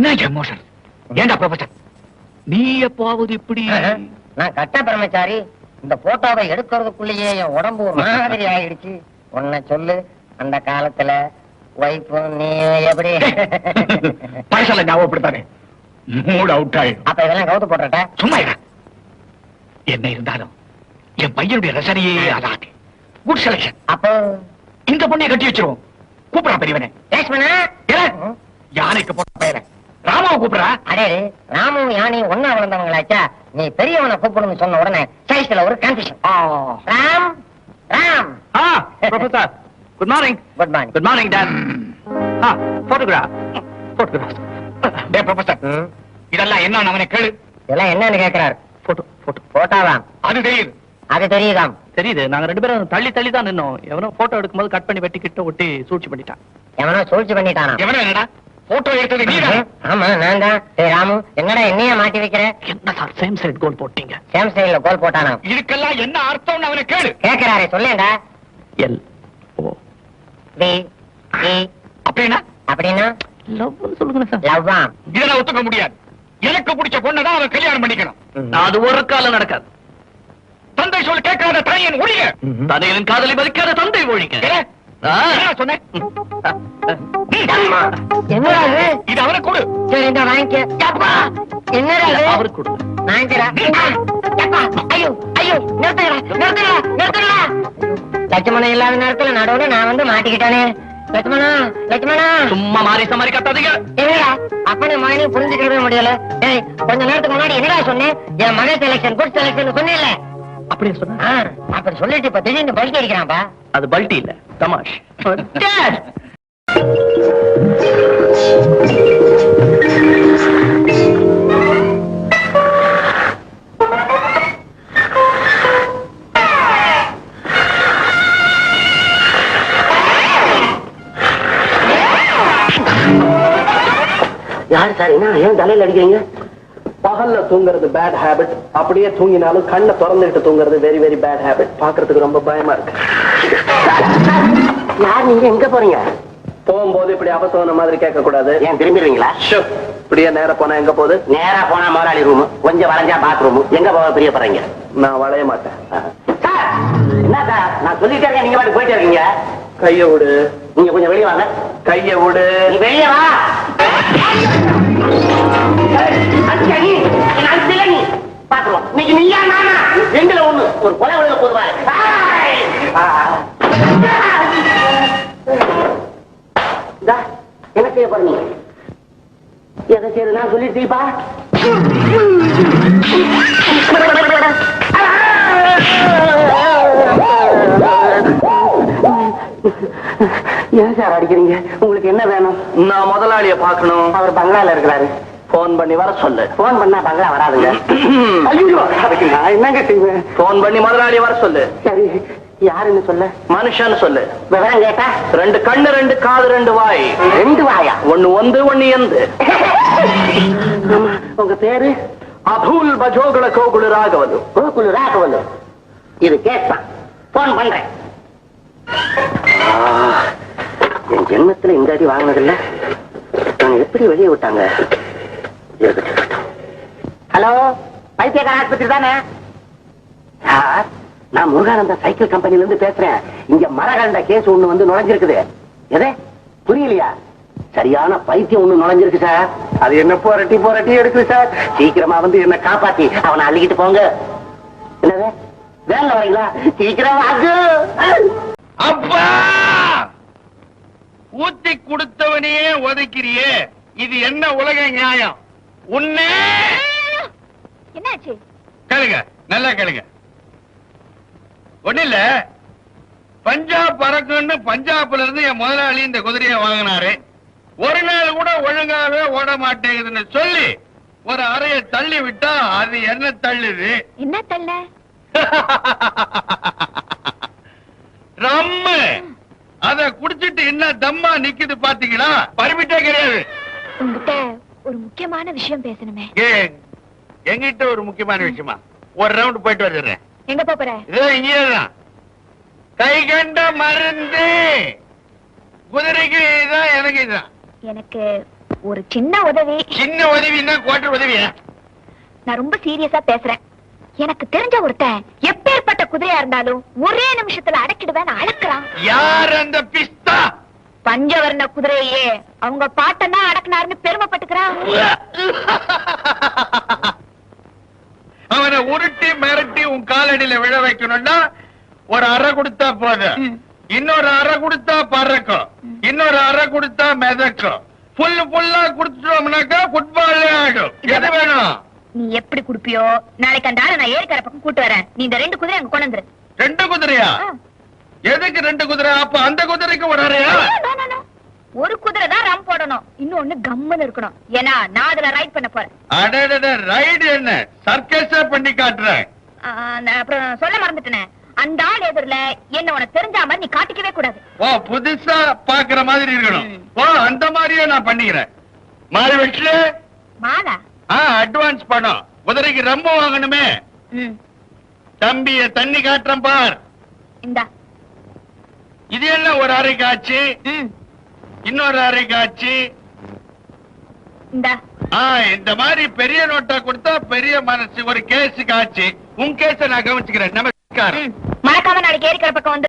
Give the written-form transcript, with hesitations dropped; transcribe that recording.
என்ன எமோஷன்? ஏண்டா ப்ரொஃபசர், நீ எப்பாவது இப்படி? நான் கட்ட பிரம்மச்சாரி. இந்த போட்டோவை எடுக்கிறதுக்குள்ளேயே என் உடம்பு ஒரு மாதிரி ஆயிடுச்சு. உன்னை சொல்லு, அந்த காலத்துல வைப்பு நீ எப்படி பழசால ஞாபகப்படுத்தானே, மூட் அவுட் ஆயிடும். அப்ப இதெல்லாம் கவுத்து போட்டுட்ட. சும்மா என்ன இருந்தாலும் என் பையனுடைய ரசனையே அதாது. Good selection. அப்போ இந்த பொண்ணைய கட்டி வச்சிருவோம். கூப்பிடா பெரியவனே. லட்சுமணா, யானைக்கு போட்ட பெயரை ராமாவை கூப்பிடா. அடே, ராமும் யானையும் ஒன்னா வளர்ந்தவங்களாச்சா? நீ பெரியவனை கூப்பிடுன்னு சொன்ன உடனே சைஸ்ல ஒரு confusion. Ram Ram. Professor, good morning. Good morning. Good morning dot. Photograph. Photograph. டே ப்ரொஃபசர், இதெல்லாம் என்ன அவனை கேளு. இதெல்லாம் என்னன்னு கேக்குறாரு. போட்டோ போட்டோ போட்டோவாம். அது தெரியுது. அது தெரியுதாம். தெரியுது. நாங்க 2 பேரும் தள்ளி தள்ளி தான் நின்னோம். எவனோ போட்டோ எடுக்கும்போது கட் பண்ணி வெட்டி கிட்ட ஒட்டி சூழ்ச்சி பண்ணிட்டான். எவனோ சூழ்ச்சி பண்ணிட்டானா? எவனோ என்னடா போட்டோ எடுத்தது நீதான்? ஆமா, நான் தான். ராமு, என்னடா என்னைய மாட்டி வைக்கிற? என்ன சார் சேம் சைடு கோல் போட்டீங்க? சேம் சைடுல கோல் போட்டானா? இதுக்கெல்லாம் என்ன அர்த்தம்னு அவனை கேளு. கேக்குறாரே, சொல்லேண்டா. L O B E. அப்படின்னா? அப்படின்னா லவ் சொல்லுங்க சார். லவ்வா? இதெல்லாம் ஒத்துக்க முடியாது. எனக்கு பிடிச்ச பொண்ணதான் அவன் கல்யாணம் பண்ணிக்கணும். அது ஒரு காலம் நடக்காது. தந்தை சொல் கேட்காத தாயின் ஒழிக. தந்தையின் காதலை மதிக்காத தந்தை ஒழிக. சொன்னேன். என்னடா இது? இது அவனை கொடு. சரி, இந்த வாங்கிக்க. என்னடா இது? அவருக்கு கொடுங்க. வாங்கிக்கிறா. ஐயோ ஐயோ, நிறுத்துங்களா நிறுத்துங்களா நிறுத்துங்களா. லட்சுமணன் இல்லாத நேரத்துல நடுவுல நான் வந்து மாட்டிக்கிட்டானே. லட்சுமணா, லட்சுமணா. சும்மா மாறி சமாரி கத்தாதீங்க. என்னடா அப்பனே மகனையும் புரிஞ்சுக்கவே முடியல. ஏய், கொஞ்ச நேரத்துக்கு முன்னாடி என்னடா சொன்னேன்? என் மகன் செலக்ஷன் குட் செலக்ஷன் சொன்னேன்ல. அப்படியே சொன்னா? அப்படி சொல்லிட்டு இப்ப திடீர்னு பல்கி அடிக்கிறான்பா. அது பல்டி இல்ல, தமாஷ். யாரு சார்? என்ன ஏன் தலையில அடிக்கிறீங்க? பகல்ல தூங்குறது பேட் ஹேபிட். அப்படியே தூங்கினாலும் கண்ணை திறந்துட்டு தூங்குறது வெரி வெரி பேட் ஹேபிட். பாக்குறதுக்கு ரொம்ப பயமா இருக்கு. யார் நீங்க? எங்க போறீங்க? போகும்போது இப்படி அவசர மாதிரி கேட்க கூடாது. ஏன் திரும்பிடுவீங்களா? இப்படியே நேரா போனா எங்க போகுது? நேரா போனா முதலாளி ரூம், கொஞ்சம் வளைஞ்சா பாத்ரூம். எங்க போக பிரியப்படுறீங்க? நான் வளைய மாட்டேன். என்ன சார், நான் சொல்லிட்டே இருக்கேன், நீங்க பாட்டு போயிட்டே இருக்கீங்க. கைய விடு. நீங்க கொஞ்சம் வெளியே வாங்க. கைய விடு. நீ வெளியே வா. பாத்துருவோம். இன்னைக்கு நீயா நானா ரெண்டுல ஒண்ணு. ஒரு கொலை விழுக போதுவா? என்ன செய்ய போறீங்க? எதை செய்யுது நான் சொல்லிட்டீப்பா. ஏன் சார் அடிக்கிறீங்க? உங்களுக்கு என்ன வேணும்? நான் முதலாளிய பாக்கணும். அவர் பங்களால இருக்கிறாரு. போன் பண்ணி வர சொல்லு. போன் பண்ணா பங்களா வராதுங்க. ஐயோ, அதுக்கு நான் என்னங்க செய்வேன்? போன் பண்ணி முதலாளிய வர சொல்லு. சரி, யாருன்னு சொல்ல? மனுஷன் சொல்லு. விவரம் கேட்டா? 2 கண்ணு 2 காது 2 வாய். 2 வாயா? ஒண்ணு ஒந்து ஒண்ணு எந்து. உங்க பேரு? அபூல் பஜோகுல கோகுலு ராகவலு. கோகுலு ராகவலு. இது கேட்பான். போன் பண்றேன். என் ஜென்மத்துல இந்த அடி வாங்கினதில்ல. நான் எப்படி வெளியே விட்டாங்க? ஹலோ, பைத்தியக்கார ஆஸ்பத்திரி தானே? சார், நான் முருகானந்த சைக்கிள் கம்பெனில இருந்து பேசுறேன். இங்க மரகண்ட கேஸ் ஒண்ணு வந்து நுழைஞ்சிருக்குது. எதே புரியலையா? சரியான பைத்தியம் ஒண்ணு நுழைஞ்சிருக்கு சார். அது என்ன போரட்டி எடுக்குது சார். சீக்கிரமா வந்து என்ன காப்பாத்தி அவனை அள்ளிக்கிட்டு போங்க. என்னது வேலை வரீங்களா? சீக்கிரம் வாங்க. அப்பா, ஊத்தி கொடுத்தவனையே ஒதுக்கிறியே, இது என்ன உலக நியாயம்? உன்னை என்னாச்சு? கேளுங்க, நல்லா கேளுங்க. ஒண்ணு இல்ல, பஞ்சாப் பறக்குன்னு பஞ்சாப்ல இருந்து என் முதலாளி இந்த குதிரையை வாங்கினாரு. ஒரு நாள் கூட ஒழுங்காவே ஓட மாட்டேங்குதுன்னு சொல்லி ஒரு அறையை தள்ளி விட்டா அது என்ன தள்ளுது? என்ன தள்ள? ரம்மு. அத குடிச்சிட்டு என்ன தம்மா நிக்குது பாத்தீங்களா? பர்மிட்டே கிடையாது. உங்ககிட்ட ஒரு முக்கியமான விஷயம் பேசணுமே. எங்கிட்ட ஒரு முக்கியமான விஷயமா? ஒரு ரவுண்ட் போயிட்டு வந்துடுறேன். எங்க போற? இதோ இங்கேதான். கை கண்ட மருந்து. குதிரைக்கு இதுதான், எனக்கு இதுதான். எனக்கு ஒரு சின்ன உதவி. சின்ன உதவின்னா கோட்டர் உதவியா? நான் ரொம்ப சீரியஸா பேசுறேன். எனக்கு தெரிஞ்ச ஒருத்தன் எப்பேற்பட்ட குதிரையா இருந்தாலும் ஒரே நிமிஷத்துல அடக்கிடுவேன்னு அடக்குறான். யார் அந்த பிஸ்தா? பஞ்சவர்ண குதிரையே அவங்க பாட்டனா அடக்குனாருன்னு பெருமைப்பட்டுக்கிறான். அவனை உருட்டி மிரட்டி உன் காலடியில விழ வைக்கணும்னா ஒரு அறை கொடுத்தா போதும். இன்னொரு அறை கொடுத்தா பறக்கும், இன்னொரு அறை கொடுத்தா மிதக்கும். ஃபுல்லா குடுத்துட்டோம்னாக்கா ஃபுட்பாலே ஆடும். எது வேணும்? நீ எப்படி குடுப்பியோ நாளைக்கு அந்த ஆளை நான் ஏரிக்கரை பக்கம் கூட்டு வரேன். நீ இந்த 2 குதிரை அங்க கொண்டு வந்துரு. 2 குதிரையா? எதுக்கு 2 குதிரை? அப்ப அந்த குதிரைக்கு ஒரு அறையா? ஒரு குதிரை தான் ரம் போடணும், இன்னொன்னு கம்முன்னு இருக்கணும். ஏன்னா நான் அதுல ரைட் பண்ண போறேன். அடடட, ரைடு என்ன சர்க்கஸா பண்ணி காட்டுறேன். நான் அப்புறம் சொல்ல மறந்துட்டேனே, அந்த ஆள் எதிரில என்ன உனக்கு தெரிஞ்ச மாதிரி நீ காட்டிக்கவே கூடாது. ஓ, புதுசா பாக்குற மாதிரி இருக்கணும். ஓ, அந்த மாதிரியே நான் பண்ணிக்கிறேன். மாறி வெட்டில மாலா அட்வான்ஸ் பணம். குதிரைக்கு ரொம்ப வாங்கணுமே. தம்பிய தண்ணி காட்டுறேன் பார். இந்தா. இது என்ன ஒரு அரை காய்ச்சி, இன்னொரு அரை காய்ச்சி. இந்தா. இந்த மாதிரி பெரிய நோட்டா கொடுத்தா பெரிய மனசு. ஒரு கேஸ் காய்ச்சி. உன் கேஸ நான் கவனிச்சுக்கிறேன். நமஸ்காரம். மறக்காம நாளைக்கு ஏரிக்கரை பக்கம் வந்து